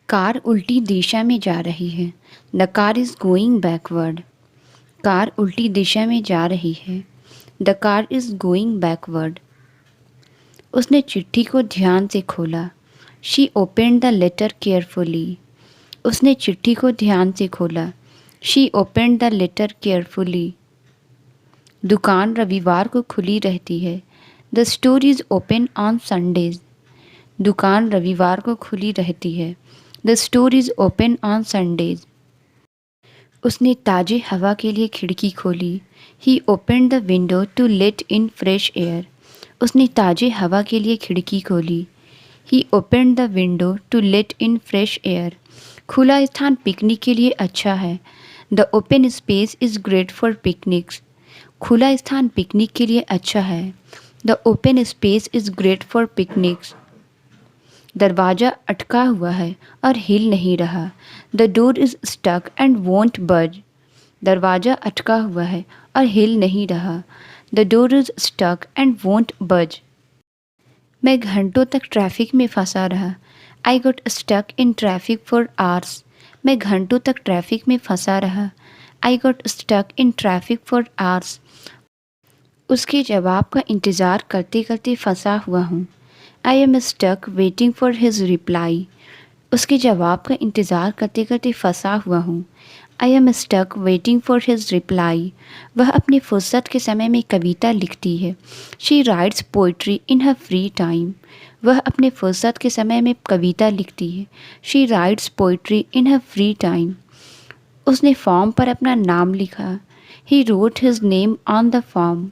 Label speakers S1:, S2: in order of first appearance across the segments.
S1: Car उल्टी दिशा में जा रही है। The car is going backward. Car उल्टी दिशा में जा रही है। The car is going backward. उसने चिट्ठी को ध्यान से खोला। She opened the letter carefully. उसने चिट्ठी को ध्यान से खोला। She opened the letter carefully. दुकान रविवार को खुली रहती है। The store is open on Sundays. दुकान रविवार को खुली रहती है। The store is open on Sundays. उसने ताज़ी हवा के लिए खिड़की खोली। He opened the window to let in fresh air. उसने ताज़ी हवा के लिए खिड़की खोली। He opened the window to let in fresh air. खुला स्थान पिकनिक के लिए अच्छा है। The open space is great for picnics. खुला स्थान पिकनिक के लिए अच्छा है। The open space is great for picnics. दरवाज़ा अटका हुआ है और हिल नहीं रहा। The door is stuck and won't budge. दरवाज़ा अटका हुआ है और हिल नहीं रहा। The door is stuck and won't budge. मैं घंटों तक ट्रैफिक में फंसा रहा। I got stuck in traffic for hours. मैं घंटों तक ट्रैफिक में फंसा रहा। I got stuck in traffic for hours. उसके जवाब का इंतज़ार करते करते फंसा हुआ हूँ। I am stuck waiting for his reply. उसके जवाब का इंतज़ार करते करते फंसा हुआ हूँ। I am stuck waiting for his reply. वह अपनी फुर्सत के समय में कविता लिखती है। She writes poetry in her free time. वह अपने फुर्सत के समय में कविता लिखती है। She writes poetry in her free time. उसने फॉर्म पर अपना नाम लिखा। He wrote his name on the form.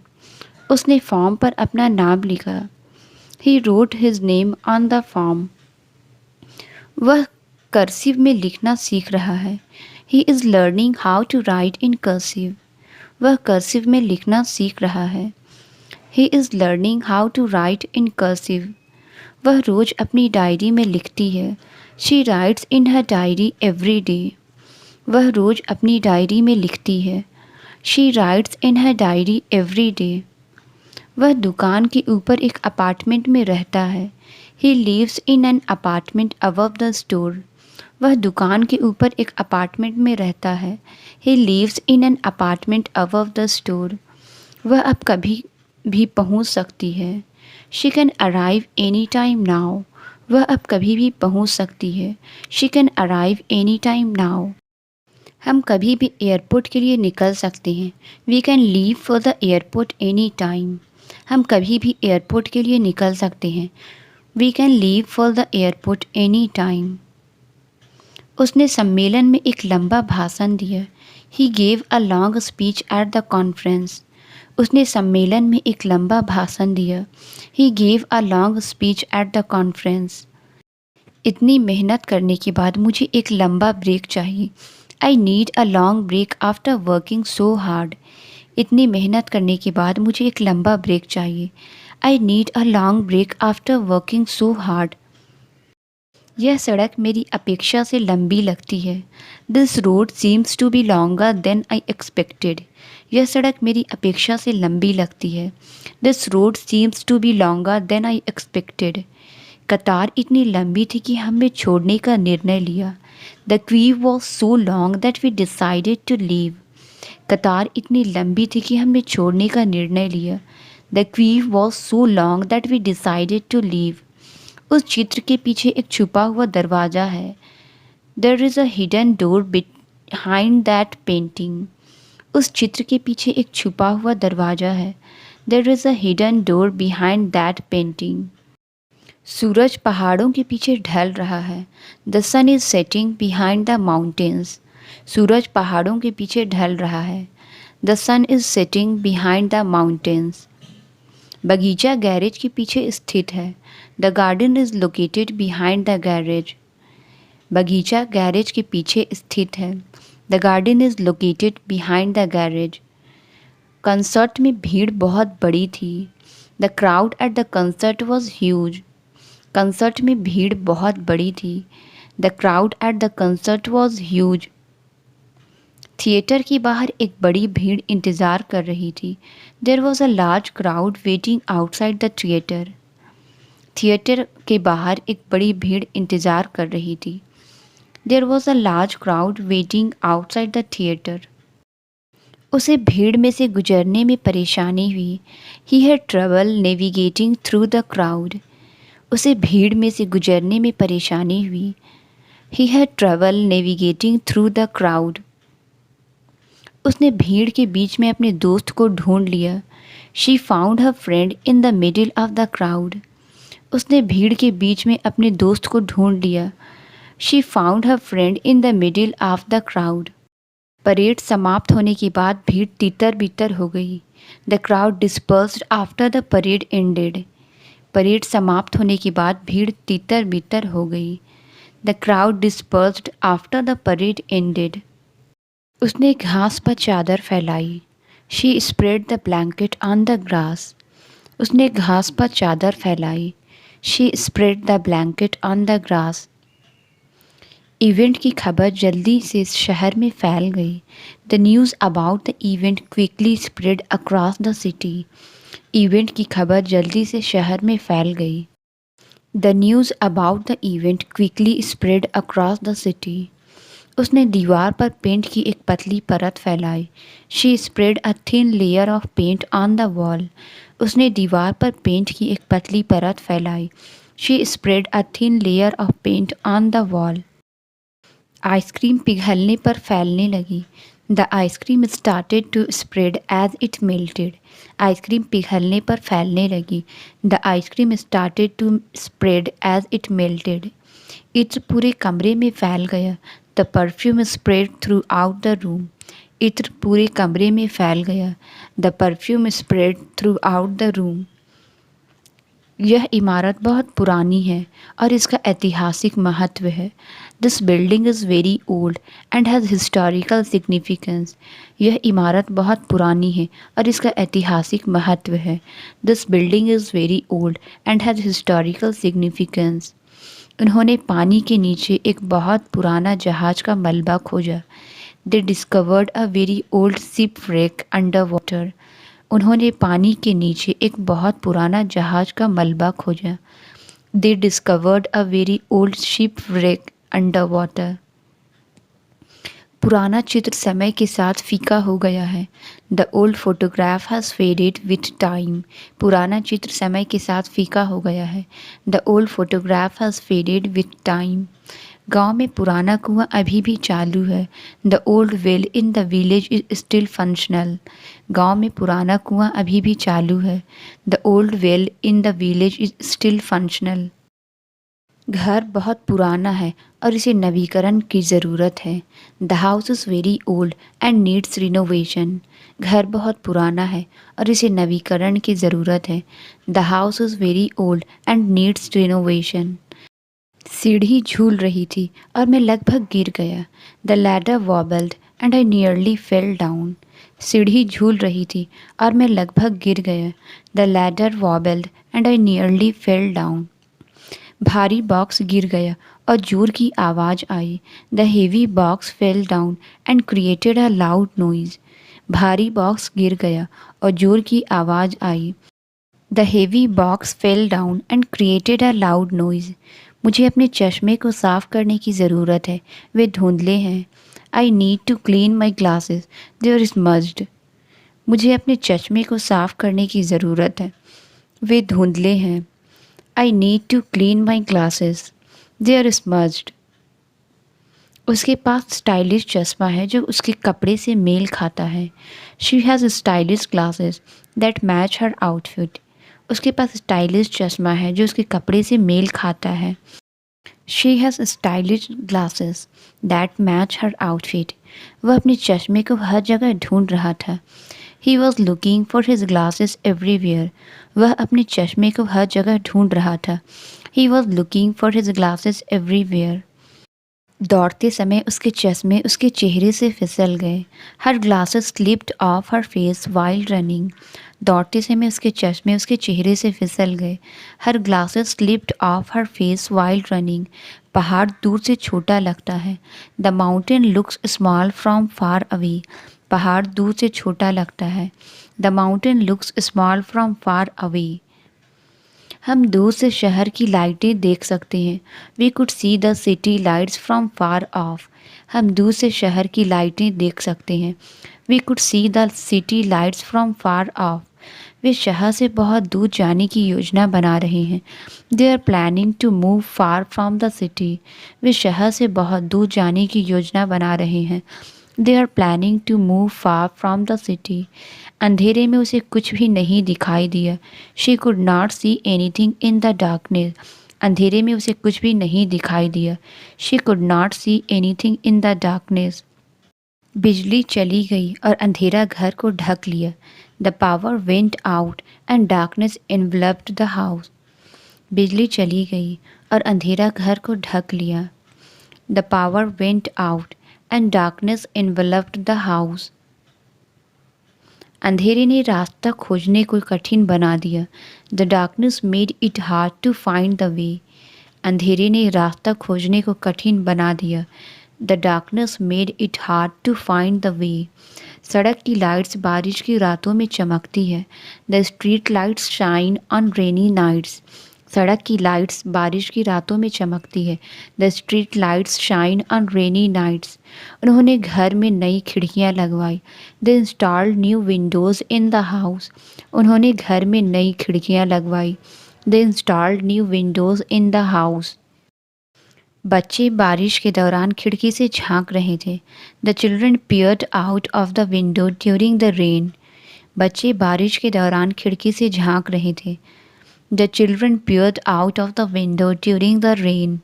S1: उसने फॉर्म पर अपना नाम लिखा। He wrote his name on the form. वह कर्सिव में लिखना सीख रहा है। He is learning how to write in cursive. वह कर्सिव में लिखना सीख रहा है। He is learning how to write in cursive. वह रोज़ अपनी डायरी में लिखती है। She writes in her diary every day. वह रोज़ अपनी डायरी में लिखती है। She writes in her diary every day. वह दुकान के ऊपर एक अपार्टमेंट में रहता है। He lives in an apartment above the store. वह दुकान के ऊपर एक अपार्टमेंट में रहता है। He lives in an apartment above the store. वह अब कभी भी पहुंच सकती है। She can arrive any time now. वह अब कभी भी पहुंच सकती है। She can arrive any time now. हम कभी भी एयरपोर्ट के लिए निकल सकते हैं। We can leave for the airport any time. हम कभी भी एयरपोर्ट के लिए निकल सकते हैं। We can leave for the airport any time. उसने सम्मेलन में एक लंबा भाषण दिया। He gave a long speech at the conference. उसने सम्मेलन में एक लंबा भाषण दिया। He gave a long speech at the conference. इतनी मेहनत करने के बाद मुझे एक लंबा ब्रेक चाहिए। I need a long break after working so hard. इतनी मेहनत करने के बाद मुझे एक लंबा ब्रेक चाहिए। I need a long break after working so hard. यह सड़क मेरी अपेक्षा से लंबी लगती है। This road seems to be longer than I expected. यह सड़क मेरी अपेक्षा से लंबी लगती है। This road seems to be longer than I expected. कतार इतनी लंबी थी कि हमने छोड़ने का निर्णय लिया। The queue was so long that we decided to leave. कतार इतनी लंबी थी कि हमने छोड़ने का निर्णय लिया। The queue was so long that we decided to leave. उस चित्र के पीछे एक छुपा हुआ दरवाज़ा है। There is a hidden door behind that painting. उस चित्र के पीछे एक छुपा हुआ दरवाज़ा है। There is a hidden door behind that painting. सूरज पहाड़ों के पीछे ढल रहा है। The sun is setting behind the mountains. सूरज पहाड़ों के पीछे ढल रहा है। The sun is setting behind the mountains. बगीचा गैरेज के पीछे स्थित है। The garden is located behind the garage. बगीचा गैरेज के पीछे स्थित है। The garden is located behind the garage. Concert में भीड़ बहुत बड़ी थी। The crowd at the concert was huge. Concert में भीड़ बहुत बड़ी थी। The crowd at the concert was huge. Theatre के बाहर एक बड़ी भीड़ इंतज़ार कर रही थी। There was a large crowd waiting outside the theatre. Theatre के बाहर एक बड़ी भीड़ इंतज़ार कर रही थी। There was a large crowd waiting outside the theatre. उसे भीड़ में से गुजरने में परेशानी हुई। He had trouble navigating through the crowd. उसे भीड़ में से गुजरने में परेशानी हुई। He had trouble navigating through the crowd. उसने भीड़ के बीच में अपने दोस्त को ढूंढ लिया। She found her friend in the middle of the crowd. उसने भीड़ के बीच में अपने दोस्त को ढूंढ लिया। She found her friend in the middle of the crowd. Parade समाप्त होने के बाद भीड़ तितर बितर हो गई। The crowd dispersed after the parade ended. Parade समाप्त होने के बाद भीड़ तितर बितर हो गई। The crowd dispersed after the parade ended. उसने घास पर चादर फैलाई। She spread the blanket on the grass. उसने घास पर चादर फैलाई। She spread the blanket on the grass. Event की खबर जल्दी से शहर में फैल गई। The news about the event quickly spread across the city. Event की खबर जल्दी से शहर में फैल गई। The news about the event quickly spread across the city. उसने दीवार पर पेंट की एक पतली परत फैलाई। She spread a thin layer of paint on the wall. उसने दीवार पर पेंट की एक पतली परत फैलाई। She spread a thin layer of paint on the wall. Ice cream पिघलने पर फैलने लगी। The ice cream started to spread as it melted. Ice cream पिघलने पर फैलने लगी। The ice cream started to spread as it melted. इत्र पूरे कमरे में फैल गया। The perfume spread throughout the room. इत्र पूरे कमरे में फैल गया। The perfume spread throughout the room. यह इमारत बहुत पुरानी है और इसका ऐतिहासिक महत्व है। This building is very old and has historical significance. यह इमारत बहुत पुरानी है और इसका ऐतिहासिक महत्व है। This building is very old and has historical significance. उन्होंने पानी के नीचे एक बहुत पुराना जहाज का मलबा खोजा। दे discovered a very old ship wreck under water. उन्होंने पानी के नीचे एक बहुत पुराना जहाज का मलबा खोजा। दे discovered a very old ship wreck under water. पुराना चित्र समय के साथ फीका हो गया है। The old photograph has faded with time. पुराना चित्र समय के साथ फीका हो गया है। The old photograph has faded with time. गांव में पुराना कुआं अभी भी चालू है। The old well in the village is still functional. गांव में पुराना कुआं अभी भी चालू है। The old well in the village is still functional. घर बहुत पुराना है और इसे नवीकरण की ज़रूरत है। The house is very old and needs renovation. घर बहुत पुराना है और इसे नवीकरण की ज़रूरत है। The house is very old and needs renovation. सीढ़ी झूल रही थी और मैं लगभग गिर गया। The ladder wobbled and I nearly fell down. सीढ़ी झूल रही थी और मैं लगभग गिर गया। The ladder wobbled and I nearly fell down. भारी बॉक्स गिर गया और जोर की आवाज़ आई। The heavy box fell down and created a loud noise. भारी बॉक्स गिर गया और जोर की आवाज़ आई। The heavy box fell down and created a loud noise. मुझे अपने चश्मे को साफ़ करने की ज़रूरत है, वे धुंधले हैं। I need to clean my glasses, they are smudged. मुझे अपने चश्मे को साफ़ करने की ज़रूरत है, वे धुंधले हैं। I need to clean my glasses, they are smudged. उसके पास स्टाइलिश चश्मा है जो उसके कपड़े से मेल खाता है। She has stylish glasses that match her outfit. उसके पास स्टाइलिश चश्मा है जो उसके कपड़े से मेल खाता है। She has stylish glasses that match her outfit. वह अपने चश्मे को हर जगह ढूंढ रहा था। He was looking for his glasses everywhere. वह अपने चश्मे को हर जगह ढूंढ रहा था। He was looking for his glasses everywhere. दौड़ते समय उसके चश्मे उसके चेहरे से फिसल गए। Her glasses slipped off her face while running. दौड़ते समय उसके चश्मे उसके चेहरे से फिसल गए। Her glasses slipped off her face while running. पहाड़ दूर से छोटा लगता है। The mountain looks small from far away. पहाड़ दूर से छोटा लगता है। The mountain looks small from far away. हम दूर से शहर की लाइटें देख सकते हैं। We could see the city lights from far off. हम दूर से शहर की लाइटें देख सकते हैं। We could see the city lights from far of. वे शहर से बहुत दूर जाने की योजना बना रहे हैं। They are planning to move far from the city. वे शहर से बहुत दूर जाने की योजना बना रहे हैं। They are planning to move far from the city. अंधेरे में उसे कुछ भी नहीं दिखाई दिया। She could not see anything in the darkness. अंधेरे में उसे कुछ भी नहीं दिखाई दिया। She could not see anything in the darkness. बिजली चली गई और अंधेरा घर को ढक लिया। The power went out and darkness enveloped the house. बिजली चली गई और अंधेरा घर को ढक लिया। The power went out and darkness enveloped the house. अंधेरे ने रास्ता खोजने को कठिन बना दिया। The darkness made it hard to find the way. अंधेरे ने रास्ता खोजने को कठिन बना दिया। The darkness made it hard to find the way. सड़क की लाइट्स बारिश की रातों में चमकती है। The street lights shine on rainy nights. सड़क की लाइट्स बारिश की रातों में चमकती है। The street lights shine on rainy nights. उन्होंने घर में नई खिड़कियां लगवाई। The installed new windows in the house. उन्होंने घर में नई खिड़कियां लगवाई। The installed new windows in the house. बच्चे बारिश के दौरान खिड़की से झांक रहे थे। The children peered out of the window during the rain. बच्चे बारिश के दौरान खिड़की से झांक रहे थे। The children peered out of the window during the rain.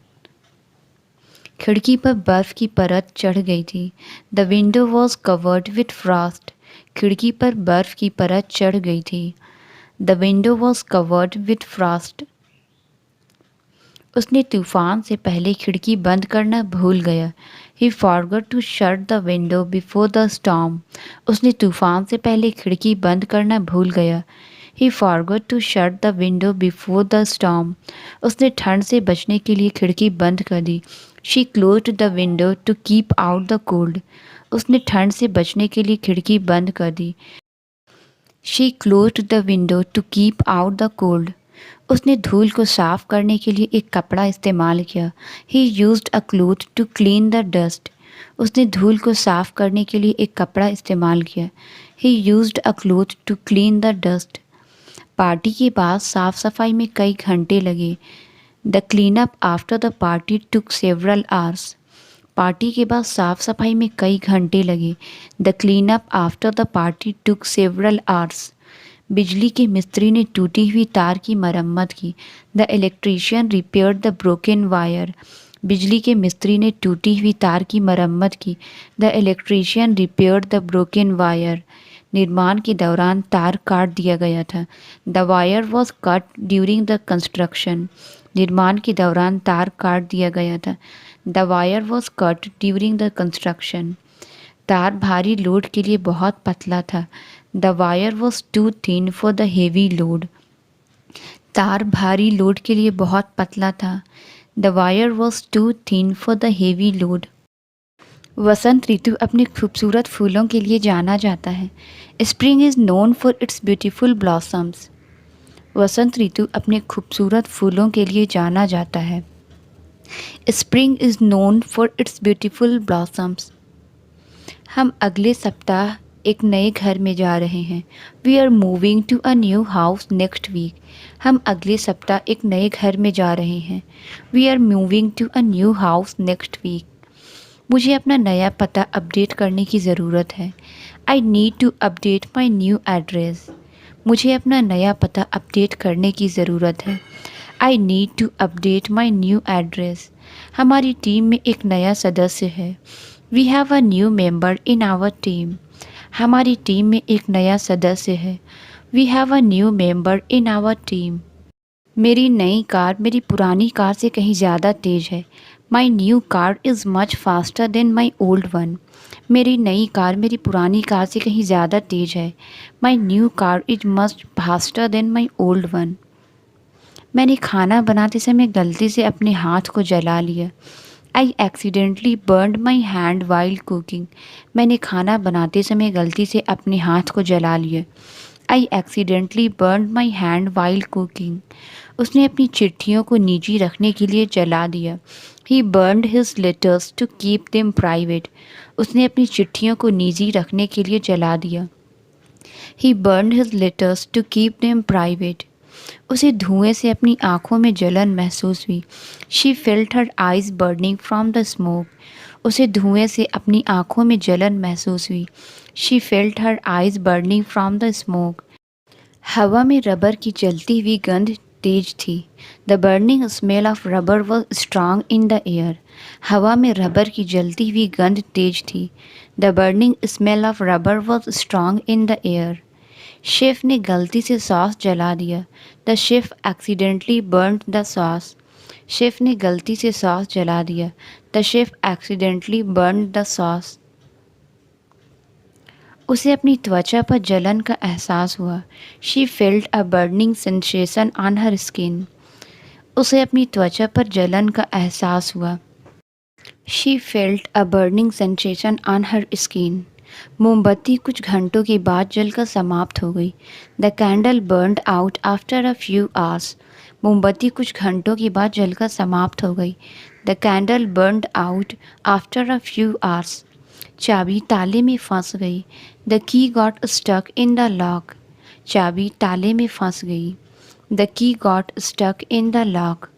S1: खिड़की पर बर्फ़ की परत चढ़ गई थी। The window was covered with frost. खिड़की पर बर्फ़ की परत चढ़ गई थी। The window was covered with frost. उसने तूफान से पहले खिड़की बंद करना भूल गया। He forgot to shut the window before the storm. उसने तूफान से पहले खिड़की बंद करना भूल गया। He forgot to shut the window before the storm. उसने ठंड से बचने के लिए खिड़की बंद कर दी। She closed the window to keep out the cold. उसने ठंड से बचने के लिए खिड़की बंद कर दी। She closed the window to keep out the cold. उसने धूल को साफ करने के लिए एक कपड़ा इस्तेमाल किया। He used a cloth to clean the dust. उसने धूल को साफ करने के लिए एक कपड़ा इस्तेमाल किया। He used a cloth to clean the dust. Party के बाद साफ सफाई में कई घंटे लगे। The clean up after the party took several hours. Party के बाद साफ सफाई में कई घंटे लगे। The clean up after the party took several hours. बिजली के मिस्त्री ने टूटी हुई तार की मरम्मत की। The electrician repaired the broken wire. बिजली के मिस्त्री ने टूटी हुई तार की मरम्मत की। The electrician repaired the broken wire. निर्माण के दौरान तार काट दिया गया था। The wire was cut during the construction. निर्माण के दौरान तार काट दिया गया था। The wire was cut during the construction. तार भारी लोड के लिए बहुत पतला था। The wire was too thin for the heavy load. तार भारी लोड के लिए बहुत पतला था। The wire was too thin for the heavy load. वसंत ऋतु अपने खूबसूरत फूलों के लिए जाना जाता है। Spring is known for its beautiful blossoms. वसंत ऋतु अपने खूबसूरत फूलों के लिए जाना जाता है। Spring is known for its beautiful blossoms. हम अगले सप्ताह एक नए घर में जा रहे हैं। We are moving to a new house next week. हम अगले सप्ताह एक नए घर में जा रहे हैं। We are moving to a new house next week. मुझे अपना नया पता अपडेट करने की ज़रूरत है। I need to update my new address. मुझे अपना नया पता अपडेट करने की ज़रूरत है। I need to update my new address. हमारी टीम में एक नया सदस्य है। We have a new member in our team. हमारी टीम में एक नया सदस्य है। We have a new member in our team. मेरी नई कार मेरी पुरानी कार से कहीं ज़्यादा तेज़ है। My new car is much faster than my old one. मेरी नई कार मेरी पुरानी कार से कहीं ज़्यादा तेज़ है। My new car is much faster than my old one. मैंने खाना बनाते समय गलती से अपने हाथ को जला लिया। I accidentally burned my hand while cooking. मैंने खाना बनाते समय गलती से अपने हाथ को जला लिया। I accidentally burn my hand while cooking. उसने अपनी चिट्ठियों को निजी रखने के लिए जला दिया। He burned his letters to keep them private. उसने अपनी चिट्ठियों को निजी रखने के लिए जला दिया। He burned his letters to keep them private. उसे धुएं से अपनी आंखों में जलन महसूस हुई। She felt her eyes burning from the smoke. उसे धुएं से अपनी आंखों में जलन महसूस हुई। She felt her eyes burning from the smoke. हवा में रबर की जलती हुई गंध तेज थी। The burning smell of rubber was strong in the air. हवा में रबर की जलती हुई गंध तेज थी। The burning smell of rubber was strong in the air. Chef ने गलती से सॉस जला दिया। The chef accidentally burned the sauce. Chef ने गलती से सॉस जला दिया। The chef accidentally burned the sauce. उसे अपनी त्वचा पर जलन का एहसास हुआ। She felt a burning sensation on her skin. उसे अपनी त्वचा पर जलन का एहसास हुआ। She felt a burning sensation on her skin. मोमबत्ती कुछ घंटों के बाद जलकर समाप्त हो गई। The candle burned out after a few hours. मोमबत्ती कुछ घंटों के बाद जलकर समाप्त हो गई। The candle burned out after a few hours. चाबी ताले में फंस गई। The key got stuck in the lock. चाबी ताले में फंस गई। The key got stuck in the lock.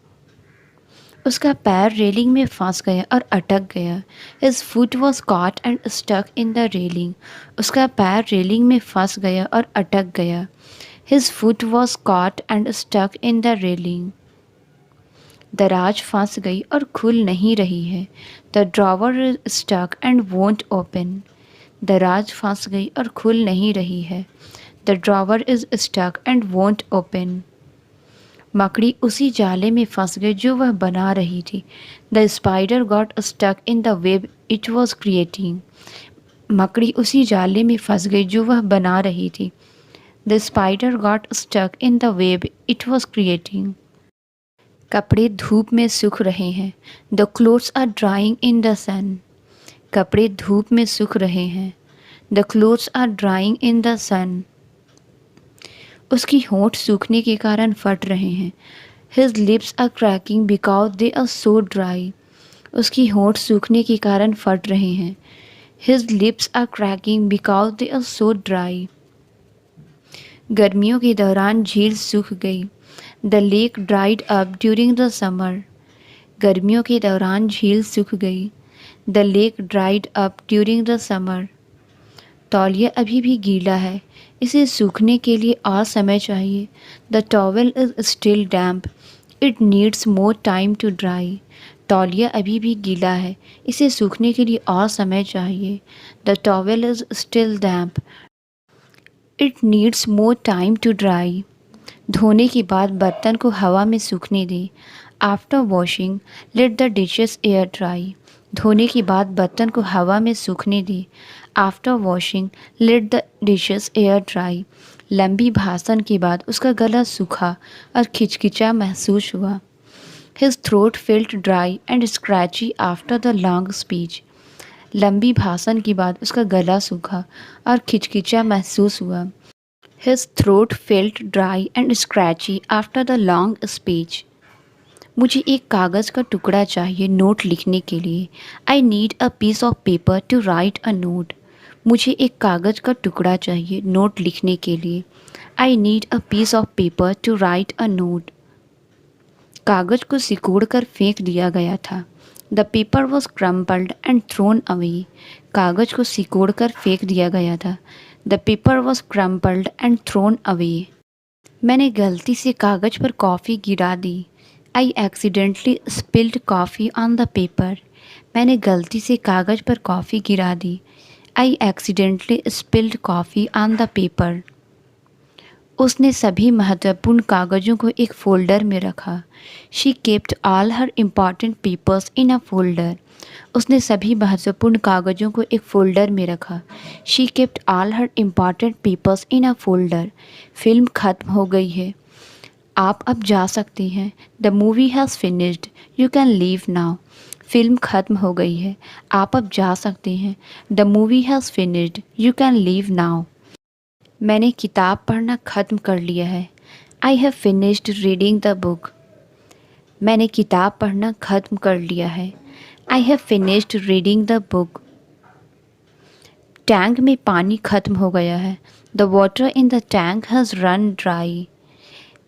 S1: उसका पैर रेलिंग में फंस गया और अटक गया। His foot was caught and stuck in the railing. उसका पैर रेलिंग में फंस गया और अटक गया। His foot was caught and stuck in the railing. दराज फंस गई और खुल नहीं रही है। The drawer is stuck and won't open. दराज फंस गई और खुल नहीं रही है। The drawer is stuck and won't open. मकड़ी उसी जाले में फंस गई जो वह बना रही थी। The spider got stuck in the web it was creating. मकड़ी उसी जाले में फंस गई जो वह बना रही थी। The spider got stuck in the web it was creating. कपड़े धूप में सूख रहे हैं। The clothes are drying in the sun. कपड़े धूप में सूख रहे हैं। The clothes are drying in the sun. उसकी होंठ सूखने के कारण फट रहे हैं। His lips are cracking because they are so dry. उसकी होंठ सूखने के कारण फट रहे हैं। His lips are cracking because they are so dry. गर्मियों के दौरान झील सूख गई। The lake dried up during the summer. गर्मियों के दौरान झील सूख गई। The lake dried up during the summer. तौलिया अभी भी गीला है। इसे सूखने के लिए और समय चाहिए। The towel is still damp. It needs more time to dry. तौलिया अभी भी गीला है। इसे सूखने के लिए और समय चाहिए। The towel is still damp. It needs more time to dry. धोने के बाद बर्तन को हवा में सूखने दें। After washing let the dishes air dry. धोने के बाद बर्तन को हवा में सूखने दें। After washing let the dishes air dry. लंबी भाषण के बाद उसका गला सूखा और खिचखिचा महसूस हुआ। His throat felt dry and scratchy after the long speech. लंबी भाषण के बाद उसका गला सूखा और खिचखिचा महसूस हुआ। His throat felt dry and scratchy after the long speech. मुझे एक कागज़ का टुकड़ा चाहिए नोट लिखने के लिए। I need a piece of paper to write a note. मुझे एक कागज़ का टुकड़ा चाहिए नोट लिखने के लिए। I need a piece of paper to write a note. कागज़ को सिकोड़ कर फेंक दिया गया था। The paper was crumpled and thrown away. कागज़ को सिकोड़ कर फेंक दिया गया था। The paper was crumpled and thrown away. मैंने गलती से कागज़ पर कॉफ़ी गिरा दी। I accidentally spilled coffee on the paper. मैंने गलती से कागज़ पर कॉफ़ी गिरा दी। I accidentally spilled coffee on the paper. उसने सभी महत्वपूर्ण कागज़ों को एक फ़ोल्डर में रखा। She kept all her important papers in a folder. उसने सभी महत्वपूर्ण कागज़ों को एक फ़ोल्डर में रखा। She kept all her important papers in a folder. Film ख़त्म हो गई है। आप अब जा सकती हैं। The movie has finished. You can leave now. Film ख़त्म हो गई है। आप अब जा सकते हैं। The movie has finished. You can leave now. मैंने किताब पढ़ना ख़त्म कर लिया है। I have finished reading the book. मैंने किताब पढ़ना ख़त्म कर लिया है। I have finished reading the book. Tank में पानी ख़त्म हो गया है। The water in the tank has run dry.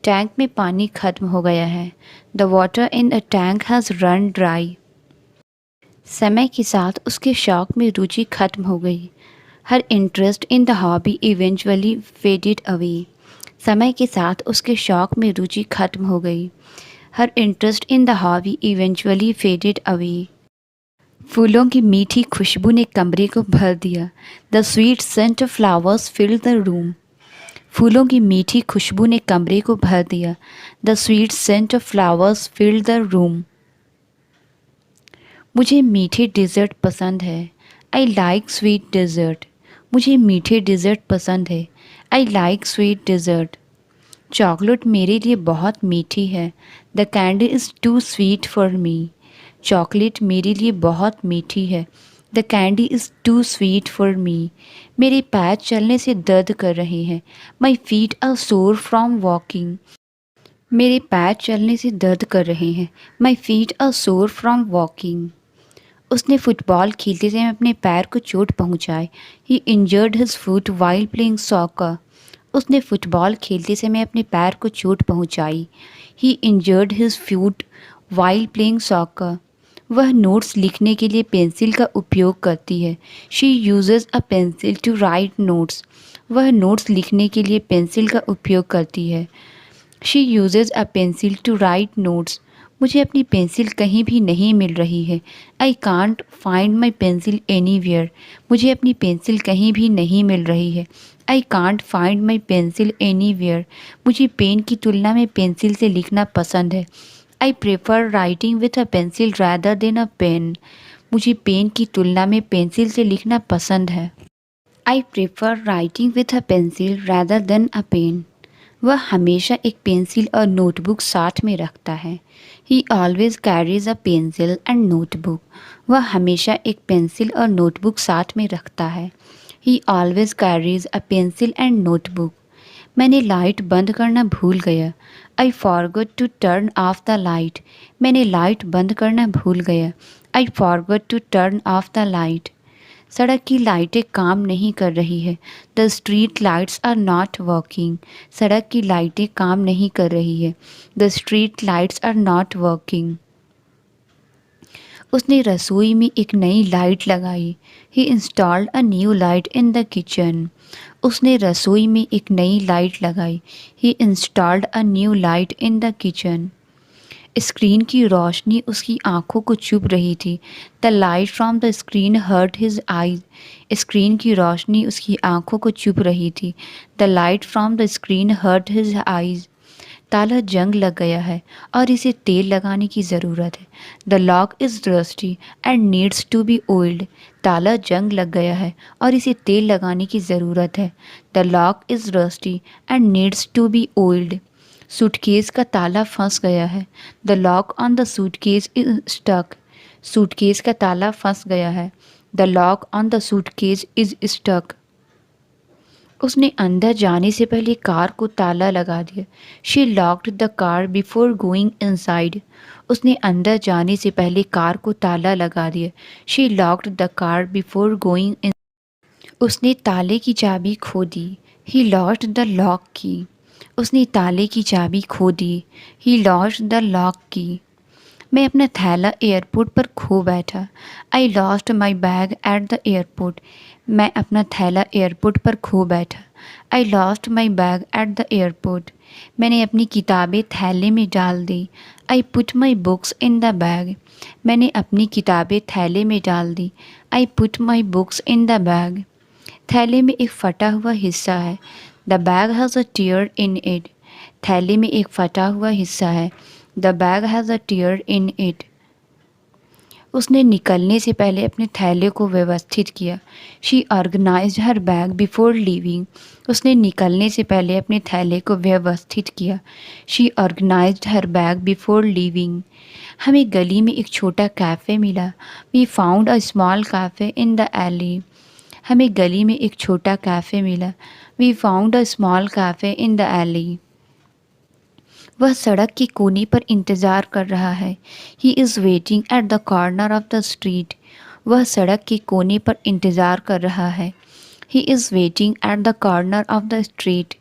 S1: Tank में पानी ख़त्म हो गया है। The water in the tank has run dry. समय के साथ उसके शौक़ में रुचि ख़त्म हो गई। Her interest in the hobby eventually faded away. समय के साथ उसके शौक़ में रुचि ख़त्म हो गई। Her interest in the hobby eventually faded away. फूलों की मीठी खुशबू ने कमरे को भर दिया। The sweet scent of flowers filled the room. फूलों की मीठी खुशबू ने कमरे को भर दिया। The sweet scent of flowers filled the room. मुझे मीठे डिज़र्ट पसंद है। I like sweet dessert. मुझे मीठे डिज़र्ट पसंद है। I like sweet dessert. Chocolate मेरे लिए बहुत मीठी है। The candy is too sweet for me. Chocolate मेरे लिए बहुत मीठी है। The candy is too sweet for me. मेरे पैर चलने से दर्द कर रहे हैं। My feet are sore from walking. मेरे पैर चलने से दर्द कर रहे हैं। My feet are sore from walking. उसने फुटबॉल खेलते समय अपने पैर को चोट पहुंचाई। He injured his foot while playing soccer. उसने फुटबॉल खेलते समय अपने पैर को चोट पहुंचाई। He injured his foot while playing soccer. वह नोट्स लिखने के लिए पेंसिल का उपयोग करती है। She uses a pencil to write notes. वह नोट्स लिखने के लिए पेंसिल का उपयोग करती है। She uses a pencil to write notes. मुझे अपनी पेंसिल कहीं भी नहीं मिल रही है। I can't find my pencil anywhere. मुझे अपनी पेंसिल कहीं भी नहीं मिल रही है। I can't find my pencil anywhere. मुझे पेन की तुलना में पेंसिल से लिखना पसंद है। I prefer writing with a pencil rather than a pen. मुझे पेन की तुलना में पेंसिल से लिखना पसंद है। I prefer writing with a pencil rather than a pen. वह हमेशा एक पेंसिल और नोटबुक साथ में रखता है। He always carries a pencil and notebook. वह हमेशा एक पेंसिल और नोटबुक साथ में रखता है। He always carries a pencil and notebook. मैंने लाइट बंद करना भूल गया। I forgot to turn off the light. मैंने लाइट बंद करना भूल गया। I forgot to turn off the light. सड़क की लाइटें काम नहीं कर रही है। The street lights are not working. सड़क की लाइटें काम नहीं कर रही है। The street lights are not working. उसने रसोई में एक नई लाइट लगाई। He installed a new light in the kitchen. उसने रसोई में एक नई लाइट लगाई। He installed a new light in the kitchen. Screen की रोशनी उसकी आंखों को चुभ रही थी। The light from the screen hurt his eyes. Screen की रोशनी उसकी आंखों को चुभ रही थी। The light from the screen hurt his eyes. ताला जंग लग गया है और इसे तेल लगाने की ज़रूरत है। The lock is rusty and needs to be oiled. ताला जंग लग गया है और इसे तेल लगाने की ज़रूरत है। The lock is rusty and needs to be oiled. Suitcase का ताला फंस गया है। The lock on the suitcase is stuck. Suitcase का ताला फंस गया है। The lock on the suitcase is stuck. उसने अंदर जाने से पहले कार को ताला लगा दिया। She locked the car before going inside. उसने अंदर जाने से पहले कार को ताला लगा दिया। She locked the car before going in. उसने ताले की चाबी खो दी। He lost the lock key. उसने ताले की चाबी खो दी। He lost the lock key. मैं अपना थैला एयरपोर्ट पर खो बैठा। I lost my bag at the airport. मैं अपना थैला एयरपोर्ट पर खो बैठा। I lost my bag at the airport. मैंने अपनी किताबें थैले में डाल दी। I put my books in the bag. मैंने अपनी किताबें थैले में डाल दी। I put my books in the bag. थैले में एक फटा हुआ हिस्सा है। The bag has a tear in it. थैले में एक फटा हुआ हिस्सा है। The bag has a tear in it. उसने निकलने से पहले अपने थैले को व्यवस्थित किया। She organised her bag before leaving. उसने निकलने से पहले अपने थैले को व्यवस्थित किया। She organised her bag before leaving. हमें गली में एक छोटा कैफ़े मिला। We found a small cafe in the alley. हमें गली में एक छोटा कैफ़े मिला। We found a small cafe in the alley. वह सड़क के कोने पर इंतज़ार कर रहा है। He is waiting at the corner of the street. वह सड़क के कोने पर इंतज़ार कर रहा है। He is waiting at the corner of the street.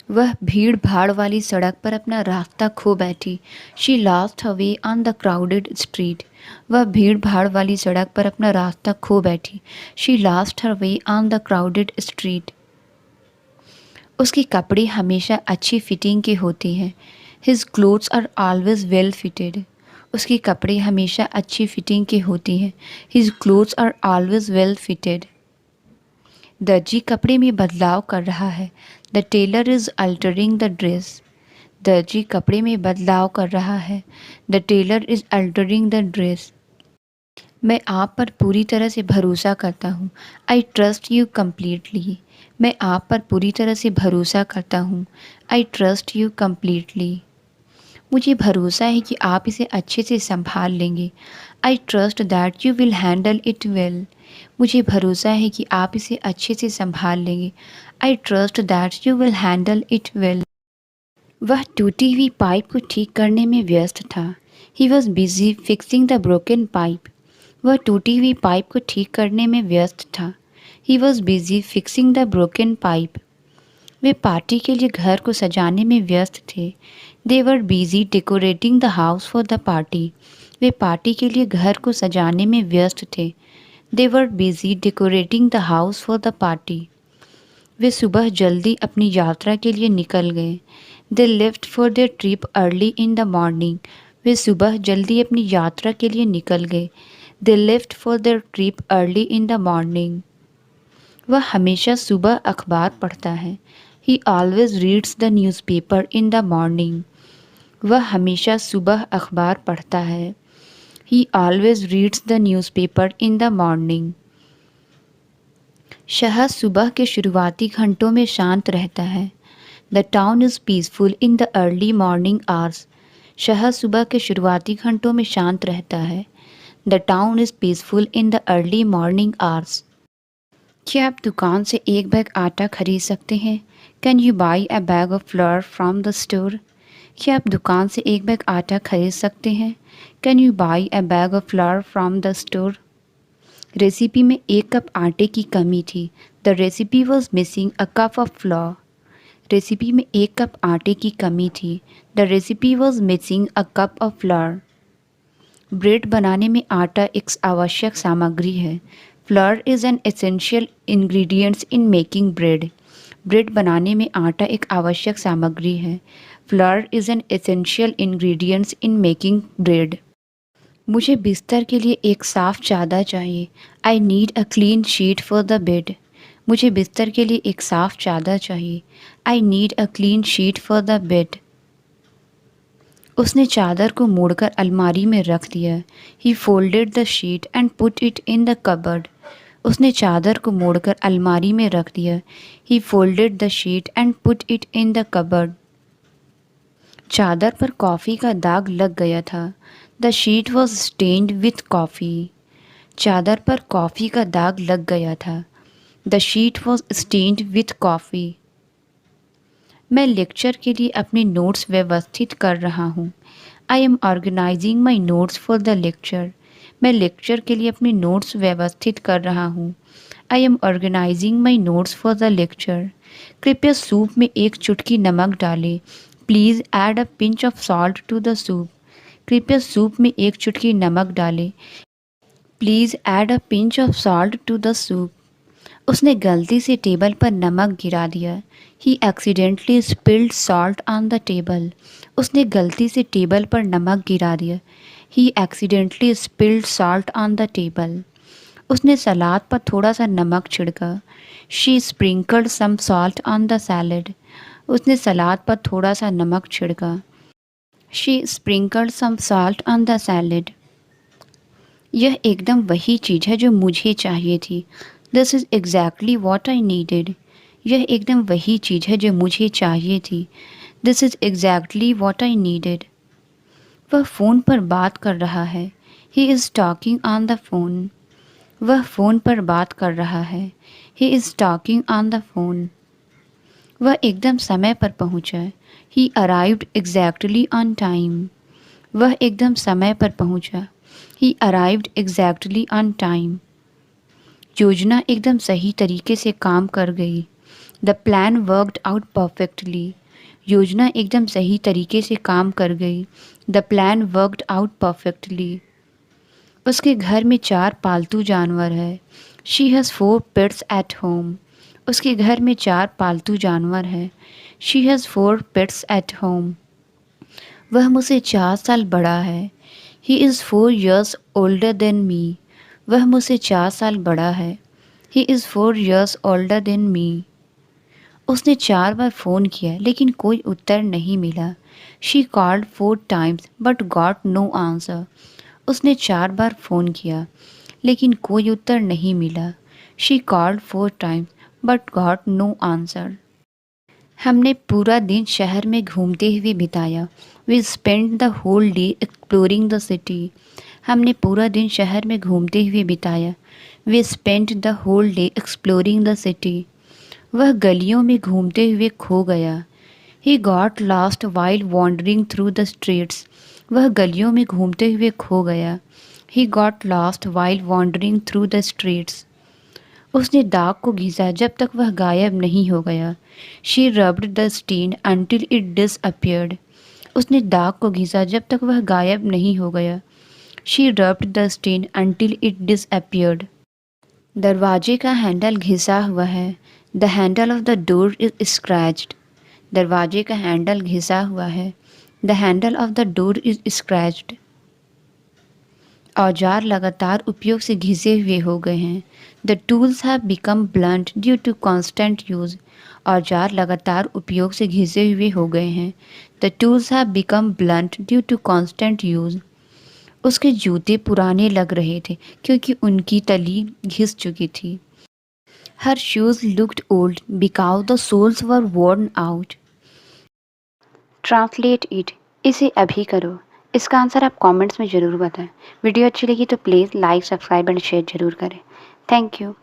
S1: वह भीड़ भाड़ वाली सड़क पर अपना रास्ता खो बैठी। She lost her way on the crowded street. वह भीड़ भाड़ वाली सड़क पर अपना रास्ता खो बैठी। She lost her way on the crowded street. उसके कपड़े हमेशा अच्छी फिटिंग के होते हैं। His clothes are always well fitted. उसके कपड़े हमेशा अच्छी फिटिंग के होते हैं। His clothes are always well fitted. दर्जी कपड़े में बदलाव कर रहा है। The tailor is altering the dress. दर्जी कपड़े में बदलाव कर रहा है। The tailor is altering the dress. मैं आप पर पूरी तरह से भरोसा करता हूँ। I trust you completely. मैं आप पर पूरी तरह से भरोसा करता हूँ। I trust you completely. मुझे भरोसा है कि आप इसे अच्छे से संभाल लेंगे। I trust that you will handle it well. मुझे भरोसा है कि आप इसे अच्छे से संभाल लेंगे। I trust that you will handle it well. वह टूटी हुई पाइप को ठीक करने में व्यस्त था। He was busy fixing the broken pipe. वह टूटी हुई पाइप को ठीक करने में व्यस्त था। He was busy fixing the broken pipe. वे पार्टी के लिए घर को सजाने में व्यस्त थे। They were busy decorating the house for the party. वे पार्टी के लिए घर को सजाने में व्यस्त थे। They were busy decorating the house for the party. वे सुबह जल्दी अपनी यात्रा के लिए निकल गए। They left for their trip early in the morning. वे सुबह जल्दी अपनी यात्रा के लिए निकल गए। They left for their trip early in the morning. वह हमेशा सुबह अखबार पढ़ता है। He always reads the newspaper in the morning. वह हमेशा सुबह अखबार पढ़ता है। He always reads the newspaper in the morning. शहर सुबह के शुरुआती घंटों में शांत रहता है। The town is peaceful in the early morning hours. शहर सुबह के शुरुआती घंटों में शांत रहता है। The town is peaceful in the early morning hours. क्या आप दुकान से एक बैग आटा खरीद सकते हैं? Can you by a bag of floor from the store? क्या आप दुकान से एक बैग आटा खरीद सकते हैं? Can you by a bag of floor from the store? Recipe में एक कप आटे की कमी थी। The recipe was missing a cup of floor. Recipe में एक कप आटे की कमी थी। The recipe was missing a cup of floor. Bread बनाने में आटा एक आवश्यक सामग्री है। Floor is an essential ingredients in making bread. Bread बनाने में आटा एक आवश्यक सामग्री है। Floor is an essential ingredients in making bread. मुझे बिस्तर के लिए एक साफ़ चादर चाहिए। I need a clean sheet for the bed. मुझे बिस्तर के लिए एक साफ़ चादर चाहिए। I need a clean sheet for the bed. उसने चादर को मोड़कर अलमारी में रख दिया। He folded the sheet and put it in the cupboard. उसने चादर को मोड़कर अलमारी में रख दिया। He folded the sheet and put it in the cupboard. चादर पर कॉफ़ी का दाग लग गया था। The sheet was stained with coffee. चादर पर कॉफ़ी का दाग लग गया था। The sheet was stained with coffee. मैं लेक्चर के लिए अपने नोट्स व्यवस्थित कर रहा हूँ। I am organising my notes for the lecture. मैं लेक्चर के लिए अपने नोट्स व्यवस्थित कर रहा हूँ। I am organising my notes for the lecture. कृपया सूप में एक चुटकी नमक डालें। Please add a pinch of salt to the soup. कृपया सूप में एक चुटकी नमक डालें। Please add a pinch of salt to the soup. उसने गलती से टेबल पर नमक गिरा दिया। He accidentally spilled salt on the table. उसने गलती से टेबल पर नमक गिरा दिया। He accidentally spilled salt on the table. उसने सलाद पर थोड़ा सा नमक छिड़का। She sprinkled some salt on the salad. उसने सलाद पर थोड़ा सा नमक छिड़का। She sprinkled some salt on the salad. यह एकदम वही चीज़ है जो मुझे चाहिए थी। This is exactly what I needed. यह एकदम वही चीज़ है जो मुझे चाहिए थी। This is exactly what I needed. वह फ़ोन पर बात कर रहा है। He is talking on the phone. वह फ़ोन पर बात कर रहा है। He is talking on the phone. वह एकदम समय पर पहुंचा। ही अराइव्ड एग्जैक्टली ऑन टाइम। वह एकदम समय पर पहुंचा। ही अराइव्ड एग्जैक्टली ऑन टाइम। योजना एकदम सही तरीके से काम कर गई। The plan worked out perfectly. योजना एकदम सही तरीके से काम कर गई। The plan worked out perfectly. उसके घर में 4 पालतू जानवर है। She has 4 pets at home. उसके घर में 4 पालतू जानवर है। She has 4 pets at home. वह मुझसे 4 साल बड़ा है। He is 4 years older than me. वह मुझसे 4 साल बड़ा है। He is 4 years older than me. उसने 4 बार फ़ोन किया लेकिन कोई उत्तर नहीं मिला। She called 4 times but got no answer. उसने 4 बार फ़ोन किया लेकिन कोई उत्तर नहीं मिला। She called 4 times but got no answer. हमने पूरा दिन शहर में घूमते हुए बिताया। We spend the whole day exploring the city. हमने पूरा दिन शहर में घूमते हुए बिताया। We spend the whole day exploring the city. वह गलियों में घूमते हुए खो गया। He got lost while wandering through the streets. वह गलियों में घूमते हुए खो गया। He got lost while wandering through the streets. उसने दाग को घिसा जब तक वह गायब नहीं हो गया। She rubbed the stain until it disappeared. उसने दाग को घिसा जब तक वह गायब नहीं हो गया। She rubbed the stain until it disappeared. दरवाजे का हैंडल घिसा हुआ है। The handle of the door is scratched. दरवाजे का हैंडल घिसा हुआ है। The handle of the door is scratched. औजार लगातार उपयोग से घिसे हुए हो गए हैं। The tools have become blunt due to constant use. औजार लगातार उपयोग से घिसे हुए हो गए हैं। The tools have become blunt due to constant use. उसके जूते पुराने लग रहे थे क्योंकि उनकी तली घिस चुकी थी। Her shoes looked old because the soles were worn out. Translate it. इसे अभी करो। इसका आंसर आप कमेंट्स में ज़रूर बताएं। वीडियो अच्छी लगी तो please like, subscribe and share ज़रूर करें। Thank you.